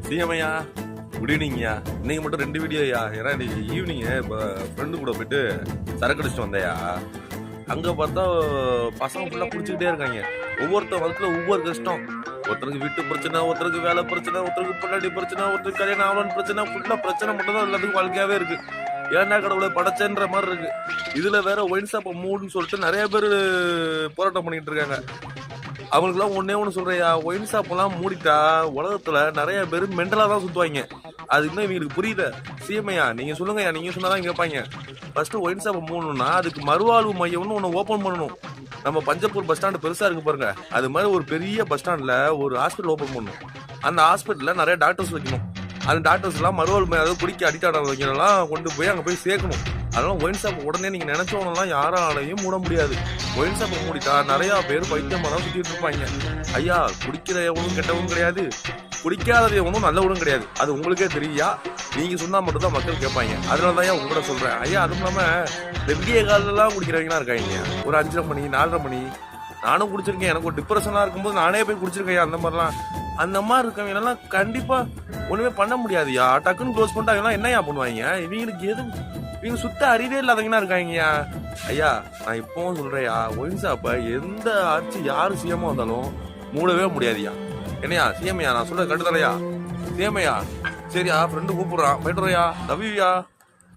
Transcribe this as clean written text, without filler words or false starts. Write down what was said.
சிஎம்ஐயா, good ஈவினிங்யா. இன்னைக்கு மட்டும் 2 வீடியோயா. ஏன்னா இன்னைக்கு ஈவினிங் இப்போ ஃப்ரெண்டு கூட போயிட்டு சரக்கு அடிச்சுட்டு வந்தையா. அங்கே பார்த்தா பசங்க ஃபுல்லாக குடிச்சுக்கிட்டே இருக்காங்க. ஒவ்வொருத்தர் வாழ்க்கையில ஒவ்வொரு கஷ்டம். ஒருத்தருக்கு வீட்டு பிரச்சனை, ஒருத்தருக்கு வேலை பிரச்சனை, ஒருத்தருக்கு பொண்டாட்டி பிரச்சனை, ஒருத்தருக்கு கல்யாணம் ஆகலன்னு பிரச்சனை. ஃபுல்லாக பிரச்சனை மட்டும் தான் எல்லாத்துக்கும் வாழ்க்கையாவே இருக்கு. ஏன்னா கடவுளை படைச்சன்ற மாதிரி இருக்கு. இதுல வேற ஒயின் ஷாப்பை மூடுன்னு சொல்லிட்டு நிறைய பேர் போராட்டம் பண்ணிட்டு இருக்காங்க. அவங்களுக்குலாம் ஒன்னே ஒன்று சொல்றையா, ஒயின் ஷாப்பெல்லாம் மூடிட்டா உலகத்துல நிறைய பேர் மென்டலா தான் சுத்துவாங்க. அது இன்னும் இவங்களுக்கு புரியல. சிஎம்ஐயா, நீங்க சொல்லுங்கய்யா, நீங்க சொன்னாதான் கேட்பாங்க. ஃபர்ஸ்ட் ஒயின் ஷாப்பை மூடணும்னா அதுக்கு மறுவாழ்வு மையம்னு ஒன்று ஓப்பன் பண்ணணும். நம்ம பஞ்சப்பூர் பஸ் ஸ்டாண்டு பெருசா இருக்கு பாருங்க, அது மாதிரி ஒரு பெரிய பஸ் ஸ்டாண்ட்ல ஒரு ஹாஸ்பிட்டல் ஓப்பன் பண்ணணும். அந்த ஹாஸ்பிட்டல்ல நிறைய டாக்டர்ஸ் வைக்கணும். அந்த டாக்டர்ஸ் எல்லாம் மறுவாழ்வு மையம், அதாவது குடிக்க அடிக்ட் ஆனவங்கலாம் கொண்டு போய் அங்கே போய் சேர்க்கணும். அதெல்லாம் ஒயின் ஷாப் உடனே நீங்க நினைச்சவனெல்லாம் யாராலையும் மூட முடியாது. ஒயின் ஷாப்பை மூடிட்டா நிறைய பேர் பைத்தியமா தான் சுத்திட்டு இருப்பாங்க. ஐயா, குடிக்கிற எவனும் கெட்டவனும் கிடையாது, குடிக்காதது எவனும் நல்லவனும் கிடையாது. அது உங்களுக்கே தெரியா. நீங்க சொன்னா மட்டும் தான் மக்கள் கேட்பாங்க. அதனால தான் உங்களோட சொல்றேன் ஐயா. அதுவும் இல்லாம வெவ்விய காலெல்லாம் குடிக்கிறவங்களா இருக்காங்க. ஒரு 5:30 மணி 4:30 மணி நானும் குடிச்சிருக்கேன். எனக்கு ஒரு டிப்ரெஷனா இருக்கும்போது நானே போய் குடிச்சிருக்கேன். அந்த மாதிரிலாம் அந்த மாதிரி இருக்கவங்க எல்லாம் கண்டிப்பா ஒண்ணுமே பண்ண முடியாதுயா. டக்குன்னு க்ளோஸ் பண்ணிட்டாங்கன்னா என்னையா பண்ணுவாங்க? இவங்களுக்கு இவங்க சுத்த அறிவே இல்லாதவங்கன்னா இருக்காங்கய்யா. ஐயா, நான் இப்பவும் சொல்றேயா, ஒயின் ஷாப்பை எந்த ஆட்சி யாரு சிஎம்மா வந்தாலும் மூடவே முடியாதுயா. என்னையா சிஎம்ஐயா, நான் சொல்றது கட்டுத்தலையா? சிஎம்ஐயா, சரியா, ஃப்ரெண்டு கூப்பிடுறான், போயிட்டு வரையா, லவ் யூயா.